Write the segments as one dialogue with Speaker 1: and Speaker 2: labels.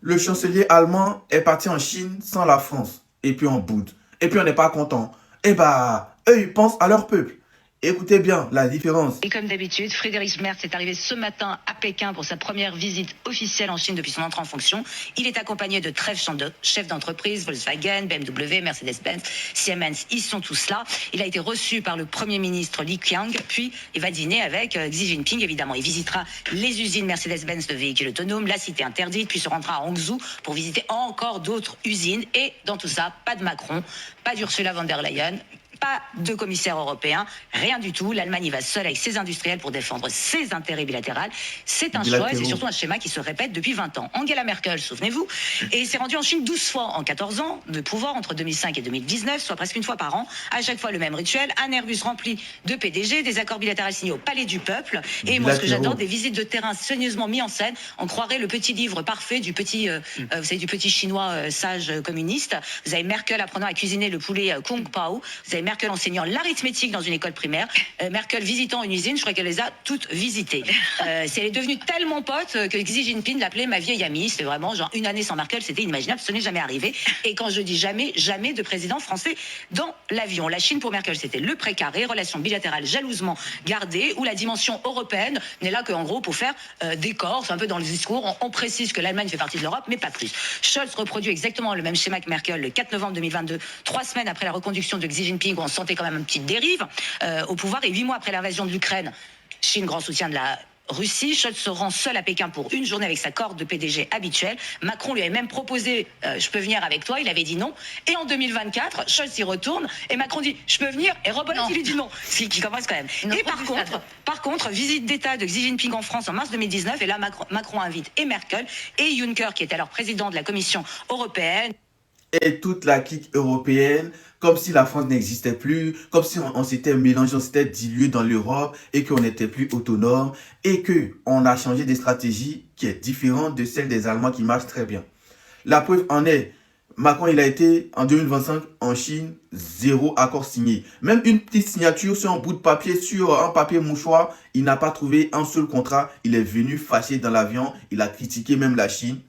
Speaker 1: Le chancelier allemand est parti en Chine sans la France. Et puis on boude. Et puis on n'est pas content. Et bah, eux, ils pensent à leur peuple. Écoutez bien la différence.
Speaker 2: Et comme d'habitude, Friedrich Merz est arrivé ce matin à Pékin pour sa première visite officielle en Chine depuis son entrée en fonction. Il est accompagné de 13 chefs d'entreprise, Volkswagen, BMW, Mercedes-Benz, Siemens, ils sont tous là. Il a été reçu par le Premier ministre Li Qiang, puis il va dîner avec Xi Jinping, évidemment. Il visitera les usines Mercedes-Benz de véhicules autonomes, la cité interdite, puis se rendra à Hangzhou pour visiter encore d'autres usines. Et dans tout ça, pas de Macron, pas d'Ursula von der Leyen, pas de commissaire européen, rien du tout. L'Allemagne y va seule avec ses industriels pour défendre ses intérêts bilatéraux. C'est un choix et c'est surtout un schéma qui se répète depuis 20 ans. Angela Merkel, souvenez-vous, et s'est rendue en Chine 12 fois en 14 ans de pouvoir entre 2005 et 2019, soit presque une fois par an. À chaque fois le même rituel, un Airbus rempli de PDG, des accords bilatéraux signés au Palais du Peuple. Et moi, ce que j'adore, des visites de terrain soigneusement mises en scène. On croirait le petit livre parfait du petit, vous savez, du petit chinois sage communiste. Vous avez Merkel apprenant à cuisiner le poulet Kung Pao. Vous avez Merkel enseignant l'arithmétique dans une école primaire. Merkel visitant une usine, je crois qu'elle les a toutes visitées. Elle est devenue tellement pote que Xi Jinping l'appelait ma vieille amie. C'est vraiment genre une année sans Merkel, c'était inimaginable, ce n'est jamais arrivé. Et quand je dis jamais, jamais de président français dans l'avion. La Chine pour Merkel, c'était le précaré, relations bilatérales jalousement gardées, où la dimension européenne n'est là qu'en gros pour faire des corps. C'est un peu dans le discours, on précise que l'Allemagne fait partie de l'Europe, mais pas plus. Scholz reproduit exactement le même schéma que Merkel le 4 novembre 2022, 3 semaines après la reconduction de Xi Jinping, où on sentait quand même une petite dérive au pouvoir, et 8 mois après l'invasion de l'Ukraine, Chine, grand soutien de la Russie, Scholz se rend seul à Pékin pour une journée avec sa corde de PDG habituelle. Macron lui avait même proposé je peux venir avec toi, il avait dit non. Et en 2024, Scholz y retourne et Macron dit je peux venir, et Rebelote il lui dit non. Ce qui commence quand même. Et par contre, visite d'État de Xi Jinping en France en mars 2019, et là Macron invite et Merkel et Juncker, qui était alors président de la Commission européenne.
Speaker 1: Et toute la clique européenne, comme si la France n'existait plus, comme si on s'était mélangé, on s'était dilué dans l'Europe et qu'on n'était plus autonome et qu'on a changé des stratégies qui est différente de celle des Allemands qui marchent très bien. La preuve en est, Macron, il a été en 2025 en Chine, 0 accord signé. Même une petite signature sur un bout de papier, sur un papier mouchoir, il n'a pas trouvé un seul contrat. Il est venu fâché dans l'avion, il a critiqué même la Chine.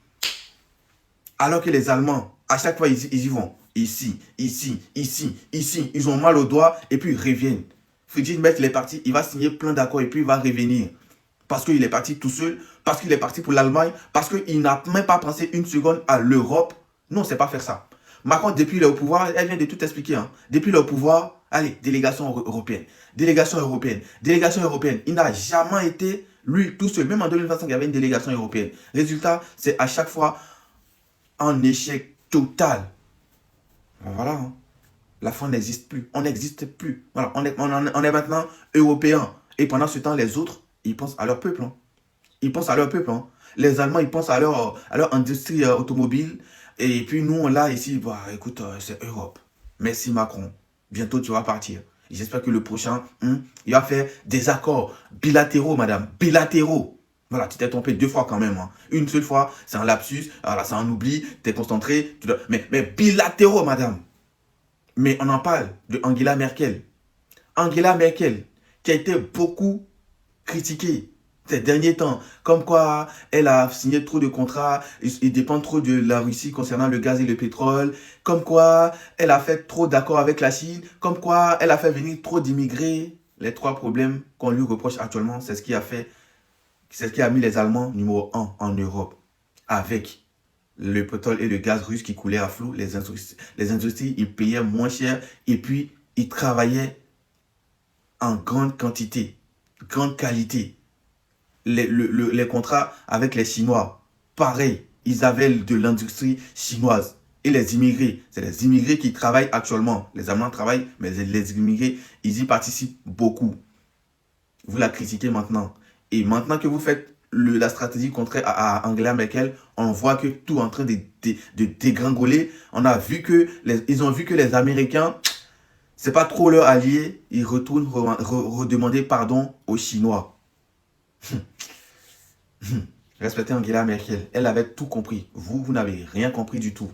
Speaker 1: Alors que les Allemands, à chaque fois, ils y vont. Ici, ici, ici, ici. Ils ont mal au doigt et puis ils reviennent. Friedrich Merz, il est parti, il va signer plein d'accords et puis il va revenir. Parce qu'il est parti tout seul, parce qu'il est parti pour l'Allemagne, parce qu'il n'a même pas pensé une seconde à l'Europe. Non, c'est pas faire ça. Macron, depuis il est au pouvoir, elle vient de tout expliquer. Hein. Depuis il est au pouvoir, allez, délégation européenne, délégation européenne, délégation européenne. Il n'a jamais été, lui, tout seul. Même en 2025, il y avait une délégation européenne. Résultat, c'est à chaque fois un échec total. Voilà. Hein. La France n'existe plus. On n'existe plus. Voilà. On est maintenant européens. Et pendant ce temps, les autres, ils pensent à leur peuple. Hein. Ils pensent à leur peuple. Hein. Les Allemands, ils pensent à leur industrie automobile. Et puis nous, là, ici, bah, écoute, c'est Europe. Merci Macron. Bientôt, tu vas partir. J'espère que le prochain, il va faire des accords bilatéraux, madame. Bilatéraux. Voilà, tu t'es trompé 2 fois quand même. Hein. Une seule fois, c'est un lapsus. Voilà, c'est un oubli. Tu es concentré. Mais bilatéraux, madame. Mais on en parle de Angela Merkel. Angela Merkel, qui a été beaucoup critiquée ces derniers temps. Comme quoi, elle a signé trop de contrats. Il dépend trop de la Russie concernant le gaz et le pétrole. Comme quoi, elle a fait trop d'accords avec la Chine. Comme quoi, elle a fait venir trop d'immigrés. Les 3 problèmes qu'on lui reproche actuellement, c'est ce qui a fait... C'est ce qui a mis les Allemands numéro 1 en Europe. Avec le pétrole et le gaz russe qui coulaient à flot, les industries, ils payaient moins cher et puis ils travaillaient en grande quantité, grande qualité. Les contrats avec les Chinois, pareil, ils avaient de l'industrie chinoise. Et les immigrés, c'est les immigrés qui travaillent actuellement. Les Allemands travaillent, mais les immigrés, ils y participent beaucoup. Vous la critiquez maintenant. Et maintenant que vous faites la stratégie contraire à Angela Merkel, on voit que tout est en train de dégringoler. Ils ont vu que les Américains, c'est pas trop leur allié. Ils retournent redemander pardon aux Chinois. Respectez Angela Merkel. Elle avait tout compris. Vous n'avez rien compris du tout.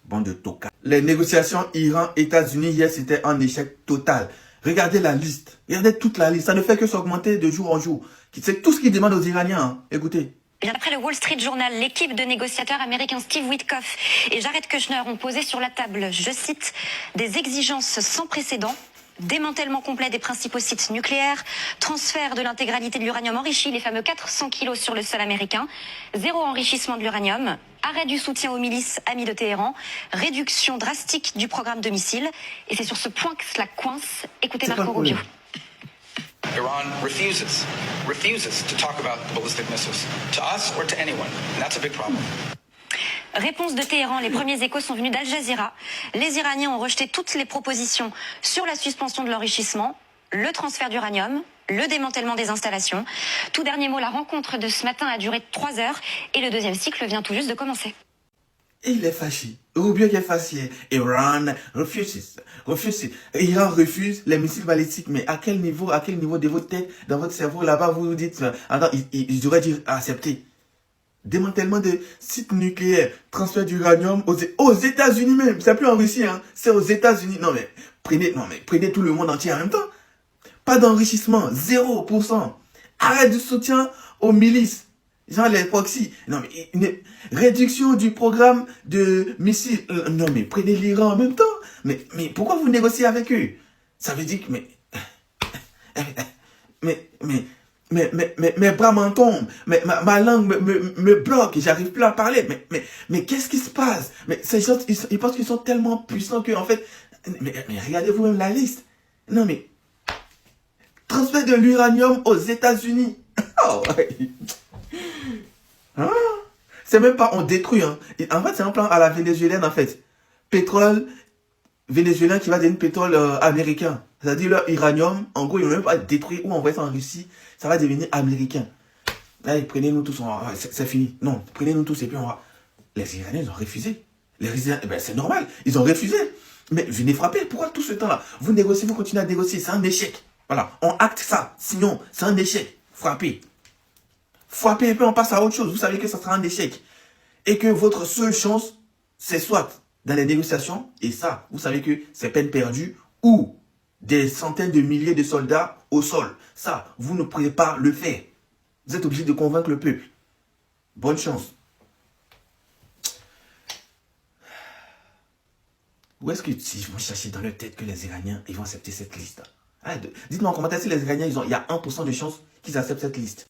Speaker 1: Bande de tocards. Les négociations Iran-États-Unis, hier, c'était un échec total. Regardez la liste. Regardez toute la liste. Ça ne fait que s'augmenter de jour en jour. C'est tout ce qu'ils demandent aux Iraniens. Hein. Écoutez.
Speaker 3: Eh bien, d'après le Wall Street Journal, l'équipe de négociateurs américains Steve Witkoff et Jared Kushner ont posé sur la table, je cite, des exigences sans précédent. Démantèlement complet des principaux sites nucléaires, transfert de l'intégralité de l'uranium enrichi, les fameux 400 kilos sur le sol américain, zéro enrichissement de l'uranium, arrêt du soutien aux milices amies de Téhéran, réduction drastique du programme de missiles. Et c'est sur ce point que cela coince. Écoutez Marco Rubio.
Speaker 4: Iran refuses to talk about the ballistic missiles, to us or to anyone, and that's a big problem.
Speaker 3: Réponse de Téhéran, les premiers échos sont venus d'Al Jazeera. Les Iraniens ont rejeté toutes les propositions sur la suspension de l'enrichissement, le transfert d'uranium, le démantèlement des installations. Tout dernier mot, la rencontre de ce matin a duré 3 heures et le deuxième cycle vient tout juste de commencer.
Speaker 1: Et il est fâché. Rubio qui est fâché. Iran refuses. Iran refuse les missiles balistiques. Mais à quel niveau de votre tête, dans votre cerveau, là-bas, vous vous dites, attends, ils auraient dû accepter. Démantèlement des sites nucléaires, transfert d'uranium aux États-Unis même. C'est plus en Russie, hein. C'est aux États-Unis. Non mais prenez tout le monde entier en même temps. Pas d'enrichissement, 0%. Arrêt du soutien aux milices, genre les proxys. Non mais réduction du programme de missiles. Non mais prenez l'Iran en même temps. Mais pourquoi vous négociez avec eux? Ça veut dire que mes bras m'en tombent, ma langue me bloque, j'arrive plus à parler. Mais qu'est-ce qui se passe? Mais ces gens, ils pensent qu'ils sont tellement puissants que, en fait, mais regardez vous-même la liste. Non mais, transfert de l'uranium aux États-Unis. Oh, hein? C'est même pas on détruit, hein. En fait, c'est un plan à la vénézuélienne, en fait. Pétrole vénézuélien qui va devenir pétrole américain. C'est-à-dire leur uranium, en gros, ils ne vont même pas détruire ou envoyer ça en Russie. Ça va devenir américain. Allez, prenez-nous tous, c'est fini. Non, prenez-nous tous et puis on va... Les Iraniens, ils ont refusé. Les Iraniens, c'est normal, ils ont refusé. Mais venez frapper, pourquoi tout ce temps-là? Vous négociez, vous continuez à négocier, c'est un échec. Voilà, on acte ça. Sinon, c'est un échec. Frappez. Frappez et puis on passe à autre chose. Vous savez que ça sera un échec. Et que votre seule chance, c'est soit dans les négociations, et ça, vous savez que c'est peine perdue, ou des centaines de milliers de soldats au sol. Ça, vous ne pourrez pas le faire. Vous êtes obligé de convaincre le peuple. Bonne chance. Où est-ce qu'ils vont chercher dans leur tête que les Iraniens ils vont accepter cette liste? Dites-moi en commentaire si les Iraniens, il y a 1% de chance qu'ils acceptent cette liste.